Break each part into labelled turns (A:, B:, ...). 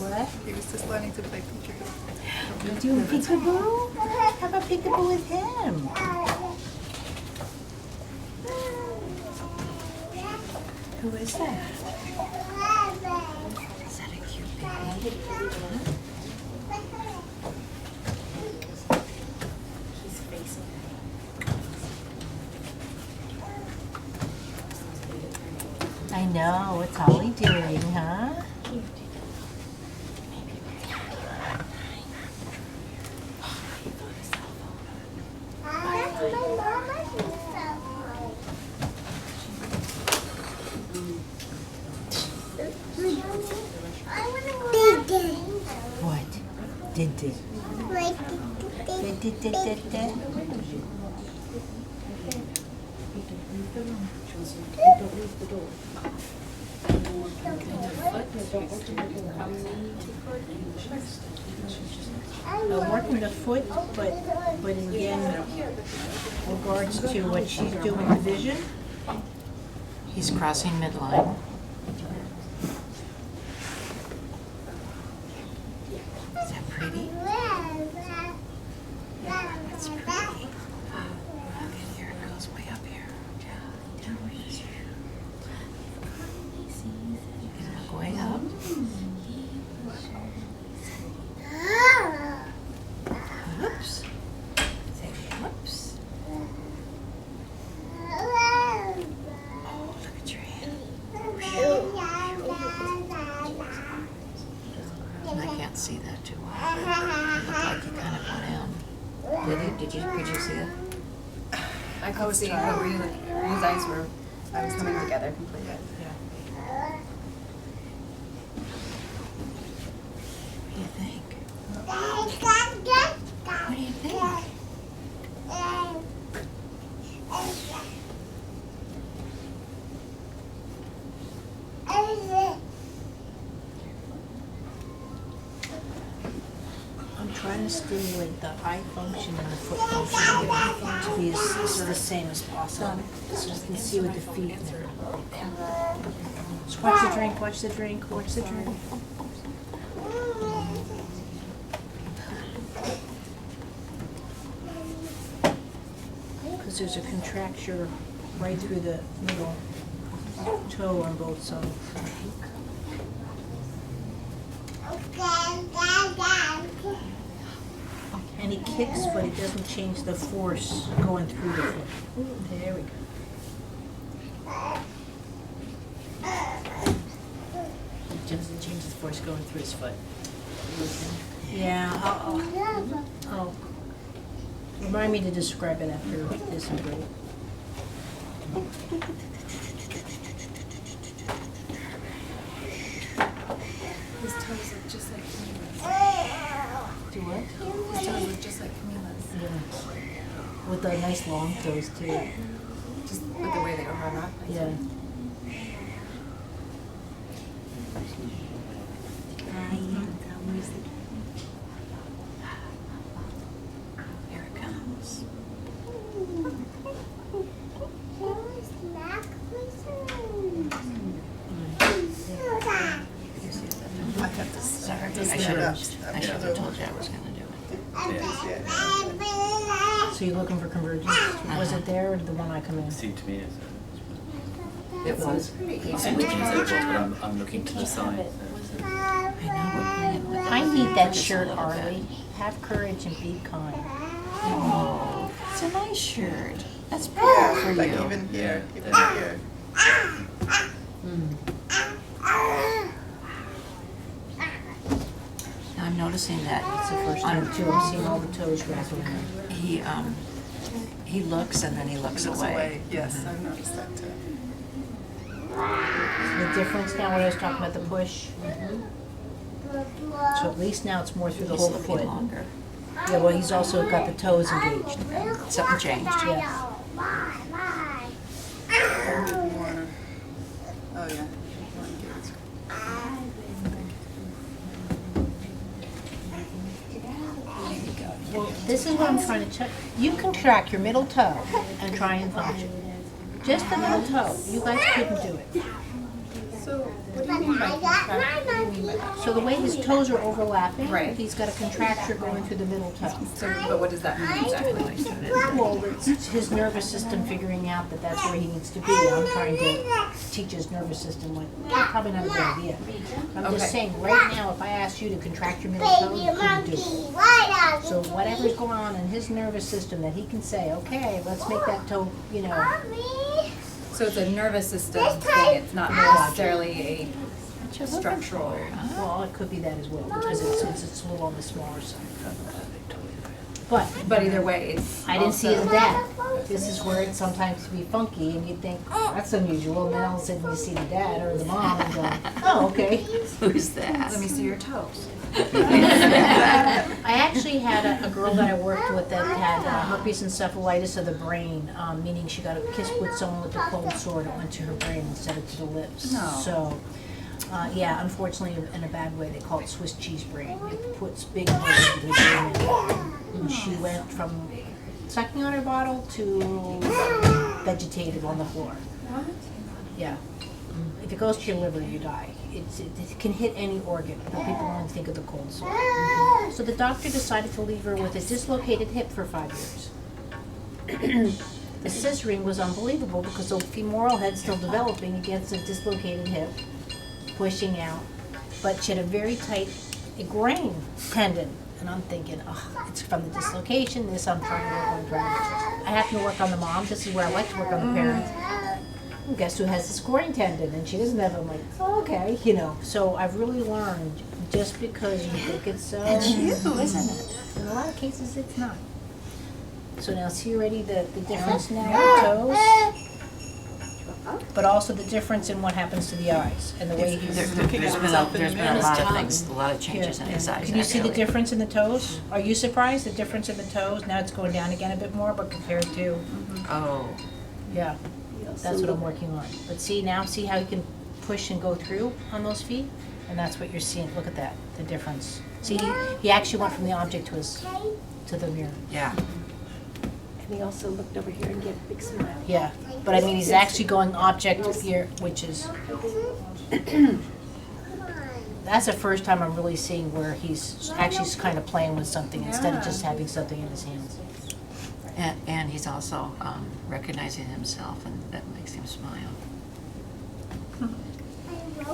A: What?
B: He was just learning to play peekaboo.
A: You doing peekaboo? How about peekaboo with him? Who is that? Is that a cute baby?
C: He's facing
A: I know. What's Holly doing, huh? What? Did. Did. Working the foot, but again, in regards to what she's doing with vision.
D: He's crossing midline. Is that pretty? That's pretty. Okay, here it goes way up here. Down here. Look way up. Whoops. Say whoops. Oh, look at your hand. I can't see that too well. It looked like he kind of went in. Could you see it?
B: I could see how green his eyes were. I was coming together completely.
D: What do you think? What do you think?
A: I'm trying to stimulate the eye function and the foot function to be the same as possible. So you can see with the feet. Just watch the drink, watch the drink, watch the drink. Because there's a contracture right through the middle toe on both sides. And he kicks, but it doesn't change the force going through the foot. There we go. It doesn't change the force going through his foot. Yeah, I'll remind me to describe it after this break.
B: His toes look just like Camila's.
A: Do what?
B: His toes look just like Camila's.
A: Yeah. With the nice long toes too.
B: Just with the way they were hung up.
A: Yeah.
D: Here it comes.
B: I have to
D: Sorry,
B: to
D: I
B: stand
D: should
B: up.
D: have told you I was going to do it.
A: So you're looking for convergence? Was it there or did the one I come in?
E: Seemed to me as
D: It was.
E: it seemed to me as it was, but I'm looking to the side. So.
D: I know we're playing with it.
A: I need that shirt, Arlie. Have courage and be kind.
D: Oh, it's a nice shirt. That's perfect for
B: Like
D: you.
B: even here, even here.
D: Now I'm noticing that
A: It's the first time too, I've seen all the toes wrapped around.
D: he looks and then he looks away.
B: Yes, I've noticed that too.
A: The difference now when I was talking about the push. So at least now it's more through the
D: He's
A: whole
D: looking
A: foot.
D: longer.
A: Yeah, well, he's also got the toes engaged.
D: Something changed.
A: Yeah.
B: More. Oh yeah. More engaged.
A: Well, this is what I'm trying to check. You contract your middle toe and try and function. Just the middle toe. You guys couldn't do it.
B: So what do you mean by contract? What do you mean by that?
A: So the way his toes are overlapping,
B: Right.
A: he's got a contracture going through the middle toe.
B: So, but what does that mean exactly?
A: Well, it's his nervous system figuring out that that's where he needs to be. I'm trying to teach his nervous system, like, probably not a good idea. I'm
B: Okay.
A: just saying, right now, if I asked you to contract your middle toe, you couldn't do it. So whatever's going on in his nervous system that he can say, okay, let's make that toe, you know,
B: So it's a nervous system thing, it's not necessarily a structural.
A: well, it could be that as well, because it's a little on the smaller side. But
B: Either way, it's
A: I didn't see his
B: also-
A: dad. This is where it sometimes can be funky, and you think, that's unusual, and then all of a sudden you see the dad or the mom and go, oh, okay.
D: Who's that?
B: Let me see your toes.
A: I actually had a girl that I worked with that had herpes encephalitis of the brain, meaning she got kissed with someone with a cold sore and it went to her brain instead of to the lips.
B: No.
A: So, yeah, unfortunately, in a bad way, they call it Swiss cheese brain. It puts big holes in the brain. And she went from sucking on her bottle to vegetated on the floor.
B: What?
A: Yeah. If it goes to your liver, you die. It can hit any organ, but people only think of the cold sore. So the doctor decided to leave her with a dislocated hip for 5 years. The scissoring was unbelievable because the femoral head's still developing against a dislocated hip, pushing out. But she had a very tight groin tendon. And I'm thinking, oh, it's from the dislocation, this I'm trying to work on. I happen to work on the mom. This is where I like to work on the parents. And guess who has this groin tendon? And she doesn't have it. I'm like, oh, okay, you know. So I've really learned, just because you think it's so.
D: It's you, isn't it?
A: In a lot of cases, it's not. So now see already the difference now in the toes? But also the difference in what happens to the eyes and the way he's.
D: There's been a lot of things, a lot of changes in his eyes.
A: Can you see the
D: actually.
A: difference in the toes? Are you surprised, the difference in the toes? Now it's going down again a bit more, but compared to,
D: Oh,
A: yeah, that's what I'm working on. But see now, see how you can push and go through on those feet? And that's what you're seeing. Look at that, the difference. See, he actually went from the object to the mirror.
D: yeah.
C: And he also looked over here and gave a big smile.
A: Yeah, but I mean, he's actually going object here, which is, that's the first time I'm really seeing where he's actually kind of playing with something instead of just having something in his hands.
D: And he's also recognizing himself, and that makes him smile.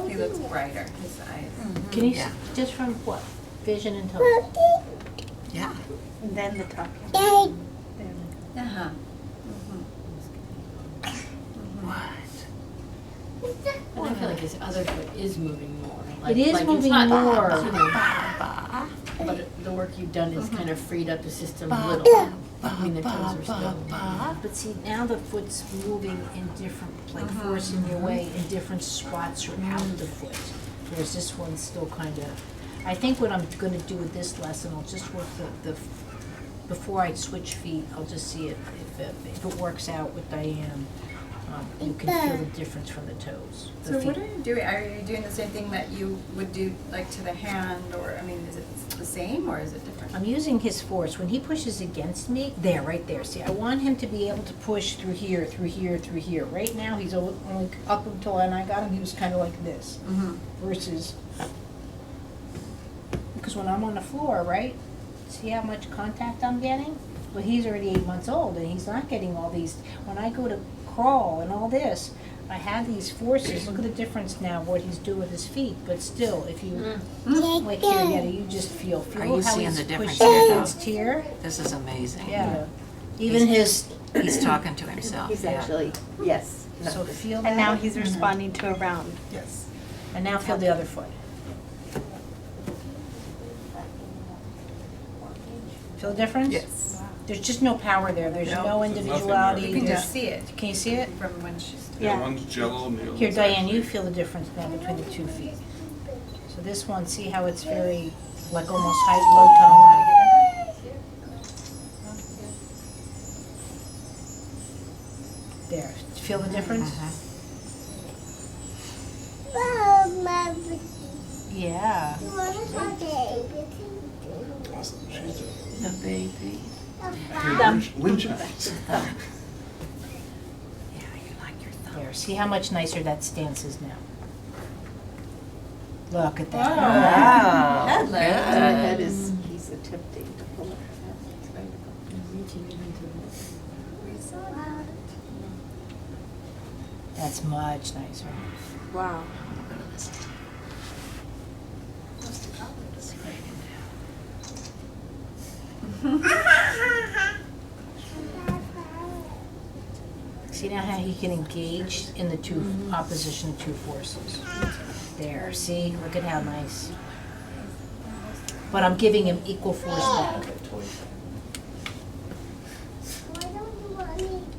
B: He looks brighter, his eyes.
A: Can you,
D: Yeah.
A: just from what? Vision and tone?
D: Yeah.
C: And then the talking.
B: Uh-huh.
D: What?
F: And I feel like his other foot is moving more.
A: It is
F: it's
A: moving
F: not,
A: more.
F: you know, but the work you've done has kind of freed up the system a little. I mean, the toes are still.
A: But see, now the foot's moving in different, like forcing your way in different spots around the foot. Whereas this one's still kind of, I think what I'm gonna do with this lesson, I'll just work the before I switch feet, I'll just see if it works out with Diane. You can feel the difference from the toes. The
B: So
A: feet.
B: what are you doing? Are you doing the same thing that you would do like to the hand, or, I mean, is it the same or is it different?
A: I'm using his force. When he pushes against me, there, right there. See, I want him to be able to push through here, through here, through here. Right now, he's only up until when I got him, he was kind of like this. Versus, because when I'm on the floor, right? See how much contact I'm getting? Well, he's already 8 months old, and he's not getting all these. When I go to crawl and all this, I have these forces. Look at the difference now, what he's doing with his feet. But still, if you, like here, yeah, you just feel
D: Are you
A: how
D: seeing
A: he's
D: the difference
A: pushing
D: here, though?
A: against here.
D: This is amazing.
A: Yeah. Even his,
D: He's talking to himself.
C: He's
D: yeah.
C: actually, yes.
A: so feel that.
C: And now he's responding to a round.
B: Yes.
A: And now feel the other foot. Feel the difference?
B: Yes.
A: There's just no power there. There's
D: No.
A: no
G: There's nothing
A: individuality.
B: You can
A: There's-
B: just see it
A: Can you see it?
B: from when she's.
C: Yeah.
G: One's jello and the other
A: Here,
G: one's
A: Diane,
G: actually-
A: you feel the difference now between the 2 feet. So this one, see how it's very, like almost high, low tone? There, feel the difference? Yeah.
G: Awesome. She's
D: The baby.
G: a wind chimes.
D: Yeah, you like your thumb.
A: There, see how much nicer that stance is now? Look at that.
D: Wow.
B: Head
C: And the
B: lift.
C: head is, he's attempting to pull it.
B: We saw that.
A: That's much nicer.
C: Wow.
A: See now how he can engage in the two opposition two forces. There, see, look at how nice. But I'm giving him equal force back.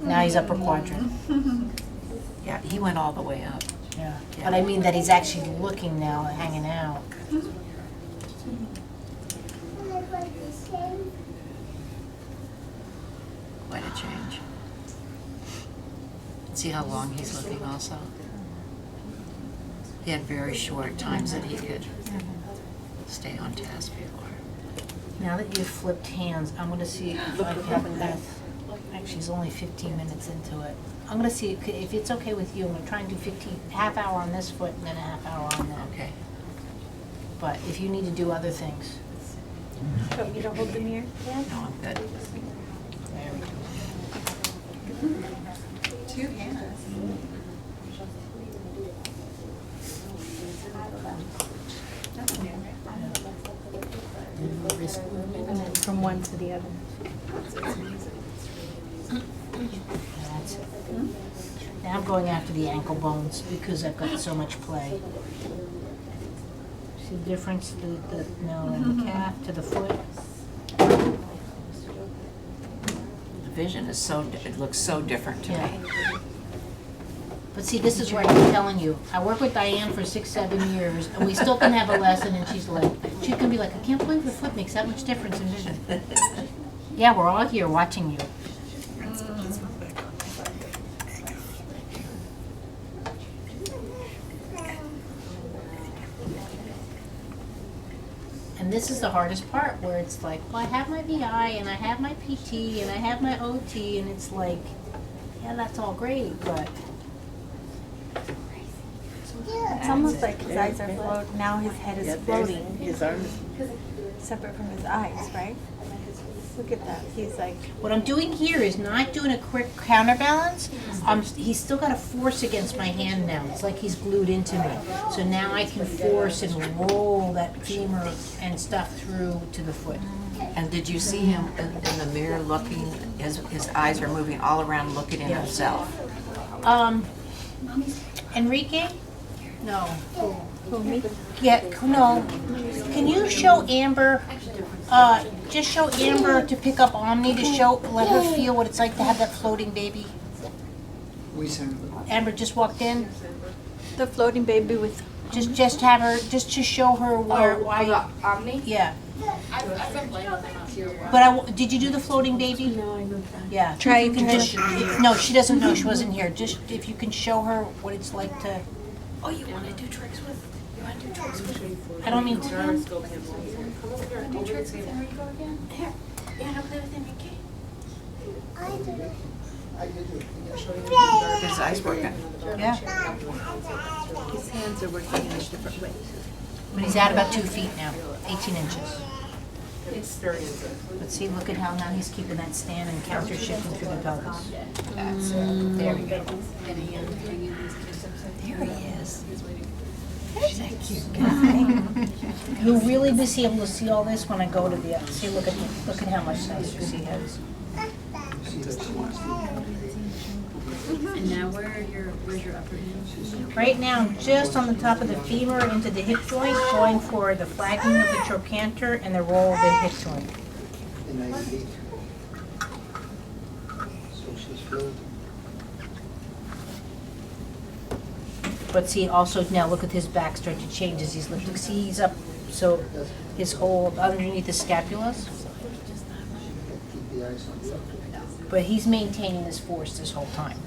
A: Now he's upper quadrant.
D: Yeah, he went all the way up.
A: Yeah. But I mean that he's actually looking now, hanging out.
D: Quite a change. See how long he's looking also? He had very short times that he could stay on task before.
A: Now that you've flipped hands, I'm gonna see if I can, actually he's only 15 minutes into it. I'm gonna see if it's okay with you, I'm gonna try and do half hour on this foot and then a half hour on that.
D: Okay.
A: But if you need to do other things,
C: So you don't hold the mirror? Yeah.
D: No, I'm good.
A: there we go.
B: 2 hands. That's new.
A: Wrist movement.
C: And then from one to the other.
A: That's it. Now I'm going after the ankle bones because I've got so much play. See the difference, the the calf to the foot?
D: The vision is so, it looks so different to me.
A: But see, this is where I'm telling you, I work with Diane for 6-7 years, and we still can have a lesson, and she's gonna be like, I can't believe the foot makes that much difference in vision. Yeah, we're all here watching you. And this is the hardest part, where it's like, well, I have my VI, and I have my PT, and I have my OT, and it's like, yeah, that's all great, but
H: It's almost like his eyes are floating. Now his head is floating,
C: His arm is
H: separate from his eyes, right? Look at that. He's like,
A: what I'm doing here is not doing a quick counterbalance. He's still got a force against my hand now. It's like he's glued into me. So now I can force and roll that femur and stuff through to the foot.
D: And did you see him in the mirror looking, his eyes are moving all around looking at himself?
A: Enrique? No.
H: who, me?
A: Yeah, no. Can you show Amber, just show Amber to pick up Omni to let her feel what it's like to have that floating baby? Amber just walked in.
H: The floating baby with.
A: Just have her, just to show her why.
I: Omni?
A: Yeah.
I: I've been playing with them out here.
A: But did you do the floating baby?
C: No, I know that.
A: Yeah.
H: Try
A: If you can
H: to-
A: just- No, she doesn't know, she wasn't here. Just if you can show her what it's like to.
D: Oh, you want to do tricks with? You want to do tricks with?
A: I don't mean to.
I: Do tricks before you go again?
A: Here, you wanna play with Enrique?
D: His eyes working.
A: Yeah.
C: His hands are working in a different way.
A: But he's at about 2 feet now, 18 inches.
I: It's sturdy.
A: But see, look at how now he's keeping that stand and counter shifting through the pelvis. That's it. There we go.
D: There he is.
A: You'll really be able to see all this when I go to the, see, look at how much nicer he has.
F: And now where's your upper hand?
A: Right now, just on the top of the femur into the hip joint, going for the flagging of the trochanter and the roll of the hip joint. But see, also now look at his back start to change as he's lifting. See, he's up, so his hold underneath the scapulas. But he's maintaining his force this whole time.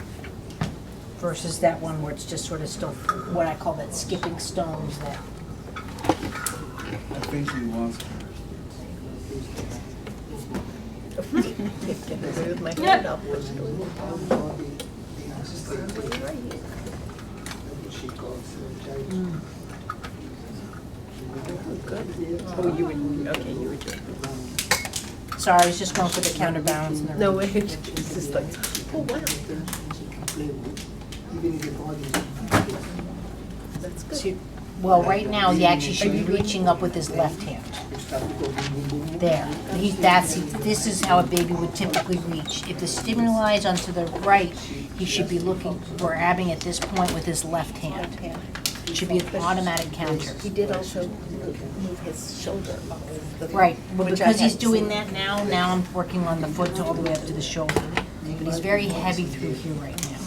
A: Versus that one where it's just sort of still, what I call that skipping stones that.
G: I think he wants her.
C: Get away with my hand up. Good. Oh, you were, okay, you were doing it.
A: Sorry, I was just going for the counterbalance and the.
C: No, wait, it's just like, oh, wow. That's good.
A: See, well, right now, he actually should be reaching up with his left hand. There. This is how a baby would typically reach. If the stimuli is onto the right, he should be looking, grabbing at this point with his left hand. It should be an automatic counter.
C: He did also move his shoulder off the.
A: Right, well,
C: which I
A: because he's
C: hadn't
A: doing
C: seen.
A: that now I'm working on the foot all the way up to the shoulder. But he's very heavy through here right now.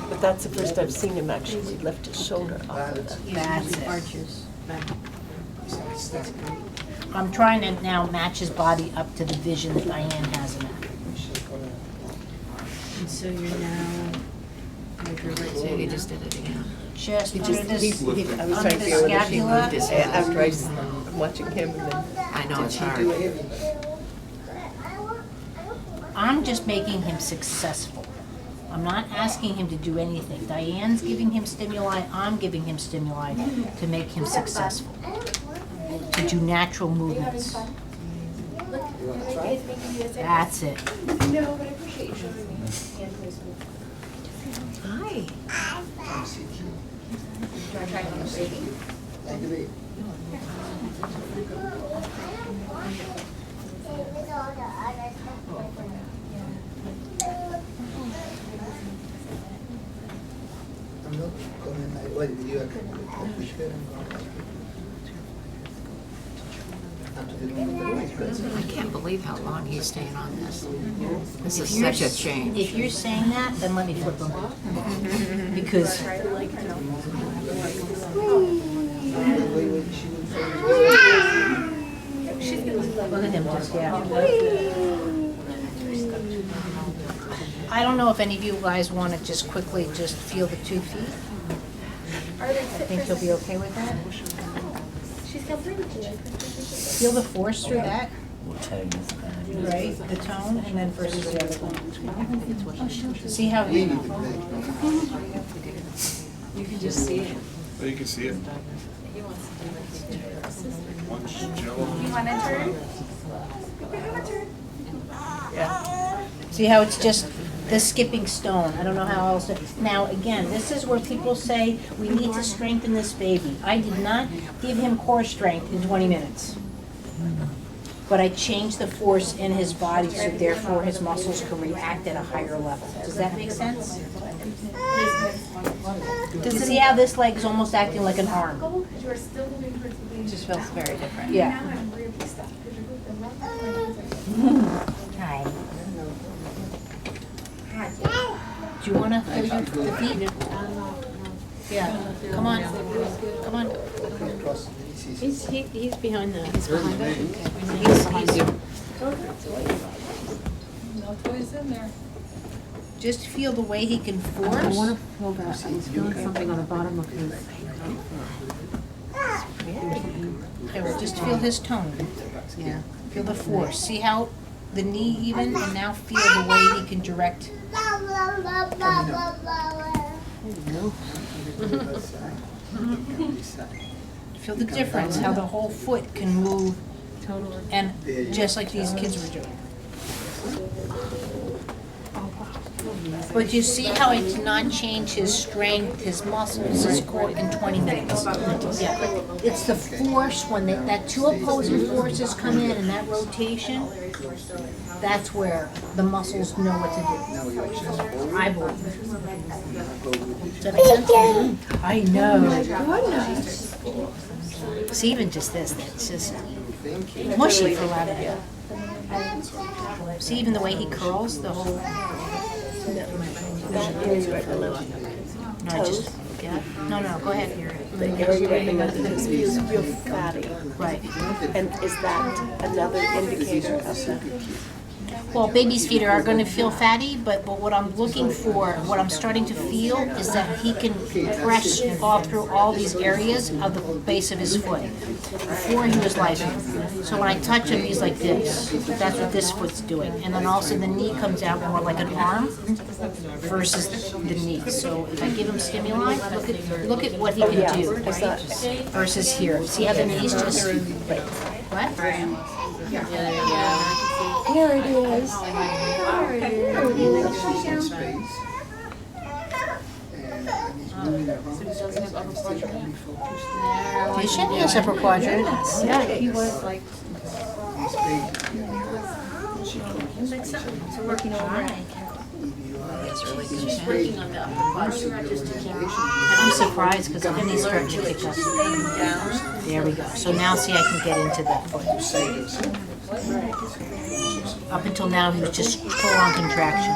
C: But that's the first I've seen him actually lift his shoulder off of that.
A: That's it. I'm trying to now match his body up to the vision that Diane has him at.
F: And so you're now, like your right
D: So he just did it again.
A: Just under
C: Just,
A: this,
C: I was
A: under
C: trying to
A: the
C: figure out if he
A: scapula.
C: moved his head after I'm watching him and then.
D: I know, it's
C: Did she
D: hard.
C: do it?
A: I'm just making him successful. I'm not asking him to do anything. Diane's giving him stimuli, I'm giving him stimuli to make him successful. To do natural movements. That's it.
I: No, but I appreciate you showing me hand placement.
D: Hi.
I: Do I try on the baby?
D: I can't believe how long he's staying on this. This
A: If
D: is
A: you're
D: such a
A: s-
D: change.
A: If you're saying that, then let me flip him. Because look at him just, yeah. I don't know if any of you guys want to just quickly just feel the 2 feet. I think you'll be okay with that.
H: She's got pretty good.
A: Feel the force through that. Right, the tone, and then versus the other one. See how he,
F: You can just see it.
G: Oh, you can see it. One jello.
I: You want to turn?
A: see how it's just the skipping stone. I don't know how else to. Now, again, this is where people say, we need to strengthen this baby. I did not give him core strength in 20 minutes. But I changed the force in his body, so therefore his muscles can react at a higher level. Does that make sense? You see how this leg is almost acting like an arm?
I: You are still moving towards the baby.
F: It just feels very different.
A: Yeah.
I: Now I'm really stuck because you're moving right.
A: Hi. Do you want to hold the feet? Yeah, come on, come on.
F: He's behind the.
A: He's
I: No toys in there.
A: just feel the way he can force.
F: I want to feel that. I was feeling something on the bottom of his.
A: Okay, well, just feel his tone.
F: Yeah.
A: Feel the force. See how the knee even, and now feel the way he can direct. Feel the difference, how the whole foot can move,
F: Totally.
A: and just like these kids were doing. But you see how it did not change his strength, his muscles, his core in 20 minutes. Yeah, it's the force when that two opposing forces come in and that rotation. That's where the muscles know what to do. I believe. Does that make sense? I know. See, even just this, that's just mushy for a lot of it. See, even the way he curls, the whole.
C: That area right below
A: No, just, yeah. No, go ahead.
C: the area right below the toes feels real fatty.
A: Right.
C: And is that another indicator of the?
A: Well, baby's feet are gonna feel fatty, but what I'm looking for, what I'm starting to feel is that he can press all through all these areas of the base of his foot. Before he was like, so when I touch him, he's like this. That's what this foot's doing. And then also the knee comes out more like an arm versus the knee. So if I give him stimuli, look at what he can do versus here. See how the knee's just, what?
C: Here it is.
A: Vision has upper quadrant.
F: Yeah, he was like,
I: So working over it.
D: That's really good.
F: she's working on the upper quadrant just to keep.
A: I'm surprised because I'm knee start to kick up. There we go. So now see I can get into that foot. Up until now he was just full on contraction.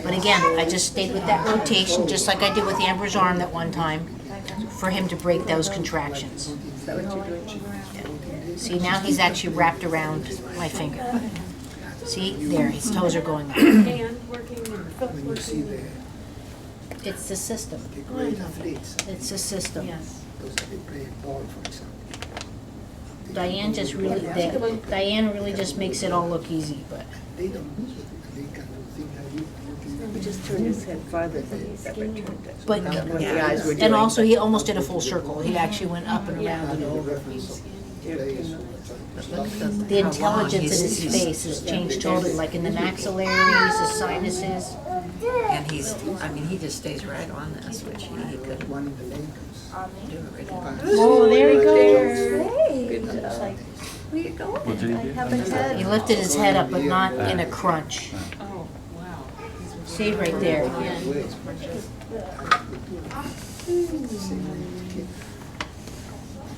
A: But again, I just stayed with that rotation just like I did with Amber's arm that one time for him to break those contractions. See, now he's actually wrapped around my finger. See, there, his toes are going up.
G: When you see
A: It's the system.
G: the great athletes,
A: It's the system.
F: Yes.
G: those that they play ball, for example.
A: Diane really just makes it all look easy, but
G: They don't lose it. They can do things that you
C: We just turned his head farther than he's ever turned it.
A: But-
C: When the eyes were doing.
A: and also he almost did a full circle. He actually went up and around and
G: the
A: over.
G: reference of players who are trying to stop.
A: The intelligence in his face has changed totally, like in the maxillaries, the sinuses.
D: And he's, I mean, he just stays right on this, which he could
G: One in the Lakers.
D: do really well.
A: Oh, there he goes.
D: Where you going?
E: What did he do?
A: He lifted his head up, but not in a crunch.
F: Oh, wow.
A: See, right there.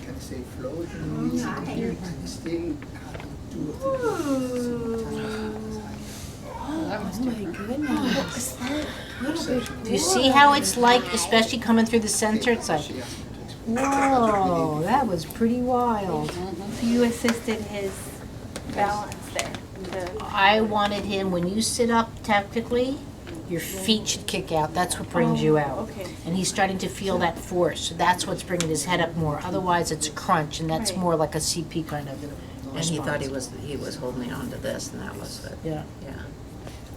G: Can say float and still do
A: Do you see how it's like, especially coming through the center? It's like, whoa, that was pretty wild.
H: So you assisted his balance there.
A: I wanted him, when you sit up tactically, your feet should kick out. That's what brings you out.
H: Okay.
A: And he's starting to feel that force. So that's what's bringing his head up more. Otherwise, it's a crunch, and that's
H: Right.
A: more like a CP kind of
D: And he thought
A: response.
D: he was holding on to this, and that was it.
A: Yeah.
D: Yeah.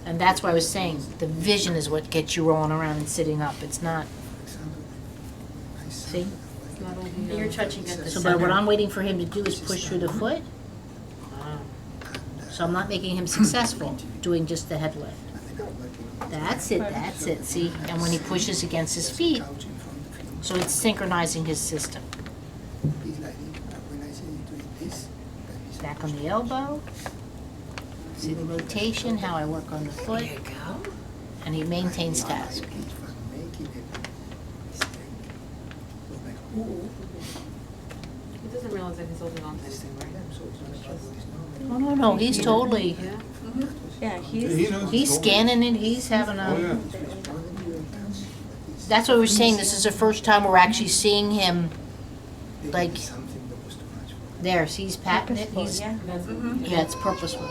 A: And that's why I was saying, the vision is what gets you rolling around and sitting up. It's not, see?
F: You're touching at the
A: So, but what
F: center.
A: I'm waiting for him to do is push through the foot. So I'm not making him successful doing just the head lift. That's it, see? And when he pushes against his feet, so it's synchronizing his system. Back on the elbow. See the rotation, how I work on the foot,
D: There you go.
A: and he maintains task.
I: He doesn't realize that he's holding on to anything, right?
A: Oh, no, he's totally,
H: Yeah,
A: he's scanning it, he's having
G: Oh,
A: a, that's what we're saying, this is the first time we're actually seeing him, like, there, see, he's patting it, he's,
H: yeah.
A: yeah, it's purposeful.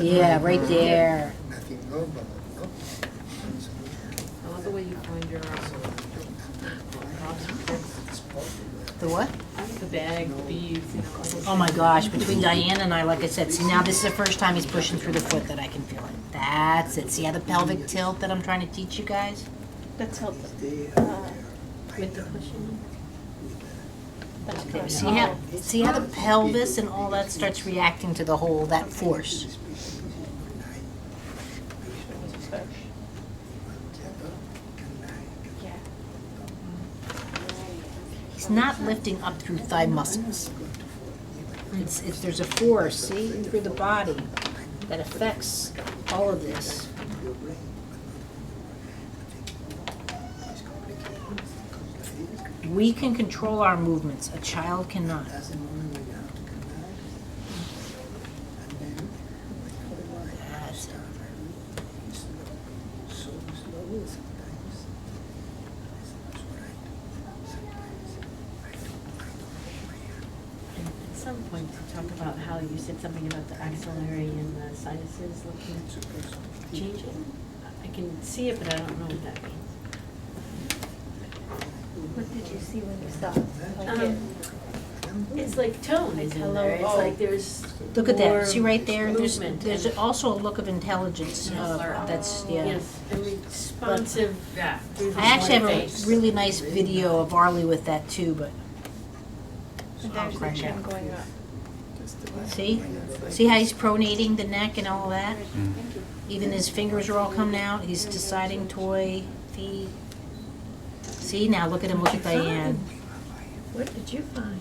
A: Yeah, right there.
G: Nothing normal, no?
I: I love the way you find your,
A: The what?
I: the bag, the beads, you know. all those
A: Oh my
I: things.
A: gosh, between Diane and I, like I said, see now this is the first time he's pushing through the foot that I can feel it. That's it. See how the pelvic tilt that I'm trying to teach you guys?
H: That's helpful.
I: With the pushing.
A: There. See how the pelvis and all that starts reacting to the whole, that force.
H: Yeah.
A: He's not lifting up through thigh muscles. It's there's a force, see, through the body that affects all of this. We can control our movements. A child cannot.
G: That's the moment when you have to come back. And then,
A: That's it.
G: so slowly sometimes. That's right. Sometimes I don't hold my hand.
F: some point to talk about how you said something about the axillary and the sinuses looking changing. I can see it, but I don't know what that means.
H: What did you see when you saw it?
F: It's like tone is in there. It's
H: Oh.
F: like there's
A: Look at
F: more
A: that, see right there,
F: movement
A: there's
F: and-
A: also a look of intelligence, that's, yeah.
F: Yes, and responsive. through the
A: I actually have
F: face.
A: a really nice video of Arlie with that too, but,
H: There's the
A: crash
H: chin
A: out.
H: going up.
A: see? See how he's pronating the neck and all of that? Even his fingers are all coming out, he's deciding toy, feed. See, now look at him, look at Diane.
C: What did you find?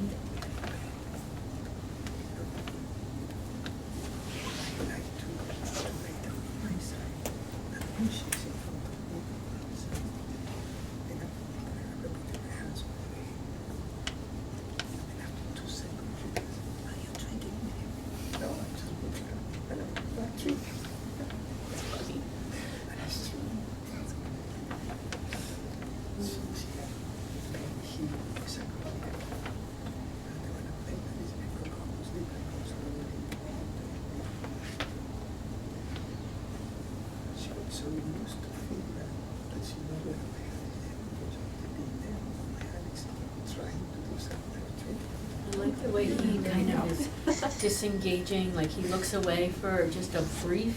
F: I like the way he kind of is disengaging, like he looks away for just a brief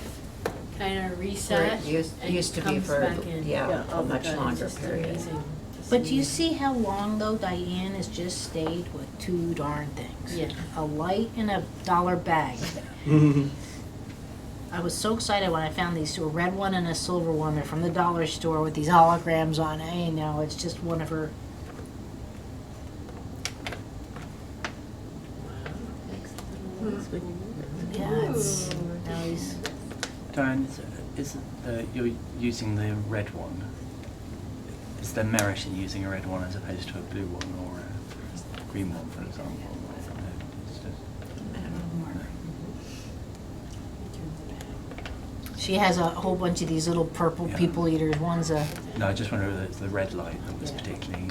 F: kind of reset. and
D: Used to be
F: comes
D: for,
F: back in.
D: yeah,
C: oh
D: a
C: my
D: much
C: God,
D: longer
F: It's just
D: period.
F: amazing to
A: But do you see how long though Diane has just stayed with two darn things?
F: Yeah.
A: A light and a dollar bag. I was so excited when I found these two, a red one and a silver one. They're from the dollar store with these holograms on it. I know, it's just one of her. Yeah, it's, now he's,
E: Diane, you're using the red one. Is there merit in using a red one as opposed to a blue one or a green one, for example? It's just-
A: she has a whole bunch of these little purple
E: Yeah.
A: people eaters. One's a,
E: No, I just wonder whether it's the red light that was
A: Yeah.
E: particularly.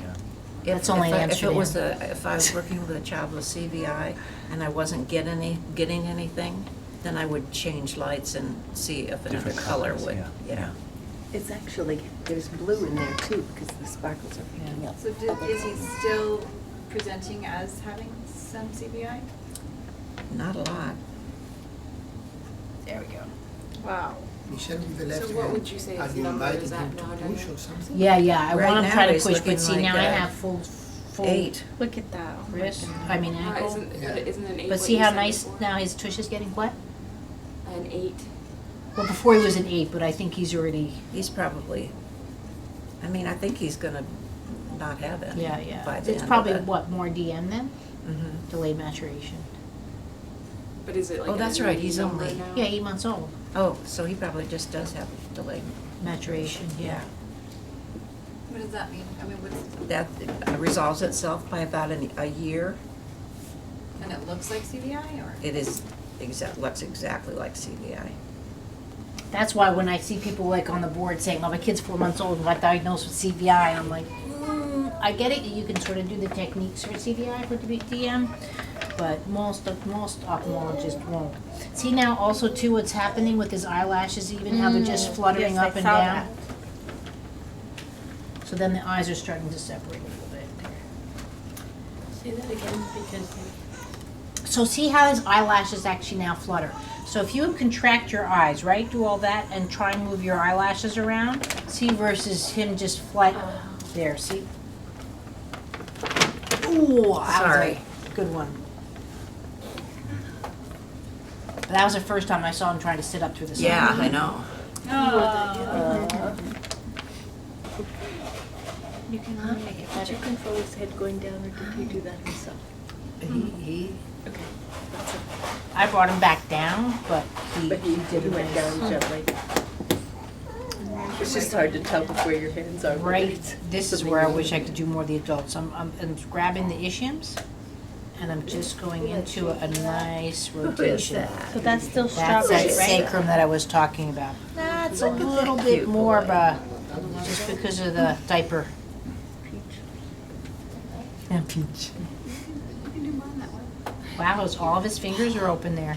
A: That's only in
D: If it was
A: Amsterdam.
D: if I was working with a child with CVI and I wasn't getting anything, then I would change lights and see if another
E: Different
D: color
E: colours,
D: would,
E: yeah.
C: It's actually, there's blue in there too, because the sparkles are picking up.
B: So is he still presenting as having some CBI?
D: Not a lot.
B: There we go.
H: Wow.
G: Michelle with the left
I: So
G: hand.
I: what would you say
G: Are
I: his
G: you
I: number
G: inviting
I: is at
G: him to
I: now,
G: push
I: Diane?
G: or something?
A: yeah, I
D: Right
A: want to
D: now
A: try to
D: he's
A: push,
D: looking
A: but see,
D: like
A: now I
D: a
A: have full
D: 8.
H: Look at that. Oh my
A: wrist,
H: goodness.
A: I mean ankle.
I: Isn't an 8
A: But
I: what
A: see
I: you
A: how
I: said
A: nice,
I: before?
A: now his tush is getting what?
I: An 8.
A: Well, before he was an 8, but I think he's already,
D: He's probably, I mean, I think he's gonna not have any
A: yeah.
D: by the
A: It's
D: end of
A: probably
D: it.
A: what, more DM then?
D: Mhm.
A: Delayed maturation.
I: But is it like
D: Oh, that's right, he's
I: number
D: only-
I: now?
A: Yeah, 8 months old,
D: Oh, so he probably just does have delayed.
A: maturation, yeah.
B: What does that mean? I mean, what's,
D: That resolves itself by about a year.
B: and it looks like CBI or?
D: It is looks exactly like CVI.
A: That's why when I see people like on the board saying, oh, my kid's 4 months old, got diagnosed with CVI, I'm like, I get it, you can sort of do the techniques for CVI for DM, but most ophthalmologists won't. See now also too what's happening with his eyelashes even, how they're just fluttering
H: Yes, I
A: up and
H: saw
A: down.
H: that.
A: So then the eyes are starting to separate a little bit.
F: Say that again, because
A: So see how his eyelashes actually now flutter. So if you contract your eyes, right, do all that and try and move your eyelashes around, see versus him just flat, there, see? Ooh, that was
D: Sorry.
A: a good one. But that was the first time I saw him trying to sit up through the sun.
D: Yeah, I know.
H: You can make it
C: Did you
H: better.
C: control his head going down, or did he do that himself?
A: He,
C: Okay. That's okay.
A: I brought him back down, but he
C: But he
A: did it
C: went down gently. It's just hard to tell with where your hands are. whether
A: Right,
C: it's
A: this is
C: something
A: where I
C: you
A: wish I
C: want.
A: could do more of the adults. I'm grabbing the ischiums, and I'm just going into a nice rotation.
H: So that's still
A: That's
H: strawberry,
A: that
H: right?
A: sacrum that I was talking about. That's a
D: Look at that
A: little bit
D: cute
A: more of
D: boy.
A: a, just because of the diaper. Yeah, peach.
B: You can do mine that way.
A: Wow, all of his fingers are open there.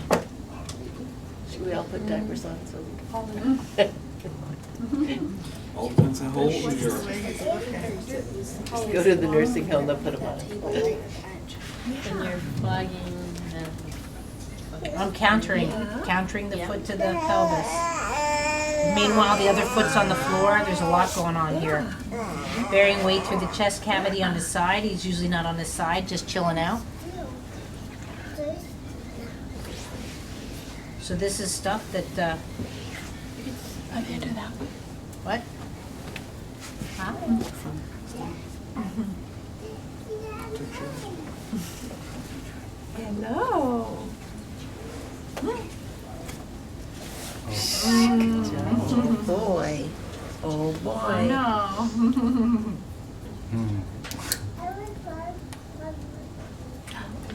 C: Should we all put diapers on so we can?
G: All depends on how old you're.
C: Go to the nursing home, they'll put them on.
F: And you're flagging
A: I'm countering the foot to the pelvis. Meanwhile, the other foot's on the floor. There's a lot going on here. Bearing weight through the chest cavity on his side. He's usually not on his side, just chilling out. So this is stuff that,
C: I'm into that.
A: what? Hi.
C: Hello.
D: Oh boy, oh boy.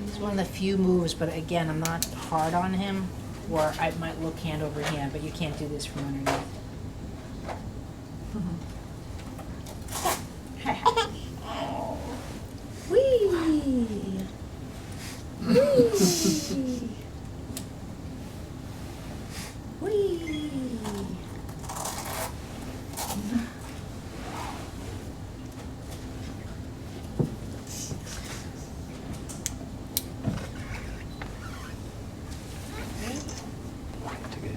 A: It's one of the few moves, but again, I'm not hard on him, or I might look hand over hand, but you can't do this from underneath.
C: Whee!
A: Whee!
E: To go.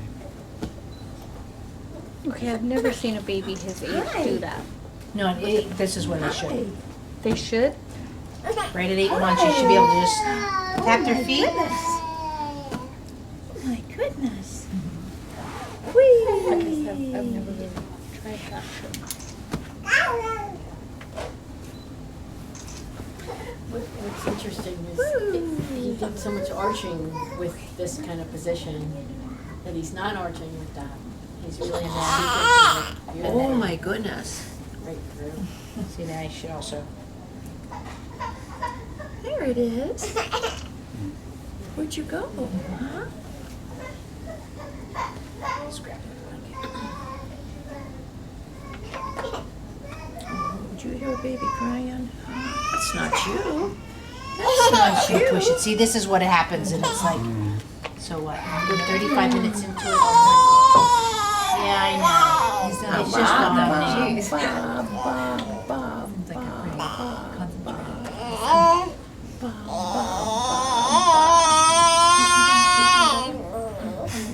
H: Okay, I've never seen a baby his age do that.
A: No, this is what they should.
H: They should?
A: Right at 8 months, you should be able to just tap their feet.
C: Oh my goodness.
H: I've never really tried that.
F: What's interesting is he did so much arching with this kind of position that he's not arching with that. He's really in that secret to, like,
D: Oh my goodness.
F: right through.
A: See, that I should also.
C: There it is. Where'd you go? Huh?
A: Just grab it.
C: Did you hear a baby crying?
D: That's not you.
A: That's not you. Push it. See, this is what happens, and it's like, so what? We're 35 minutes into it. Yeah, I know. It's just not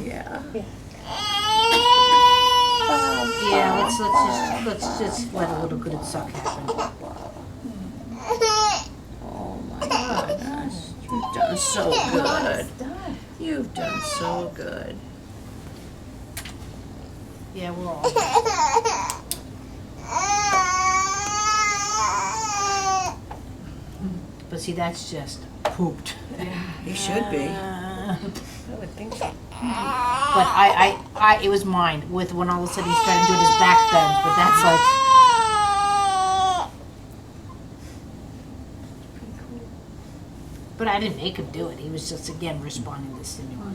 C: Yeah.
A: Yeah, let's just let a little good suck happen.
D: Oh my goodness. You've done so good. You've done so good.
A: Yeah, we're all. But see, that's just pooped.
D: You should be.
C: I would think so.
A: But it was mine with when all of a sudden he started doing his back bends, but that's like. But I didn't make him do it. He was just, again, responding to stimuli.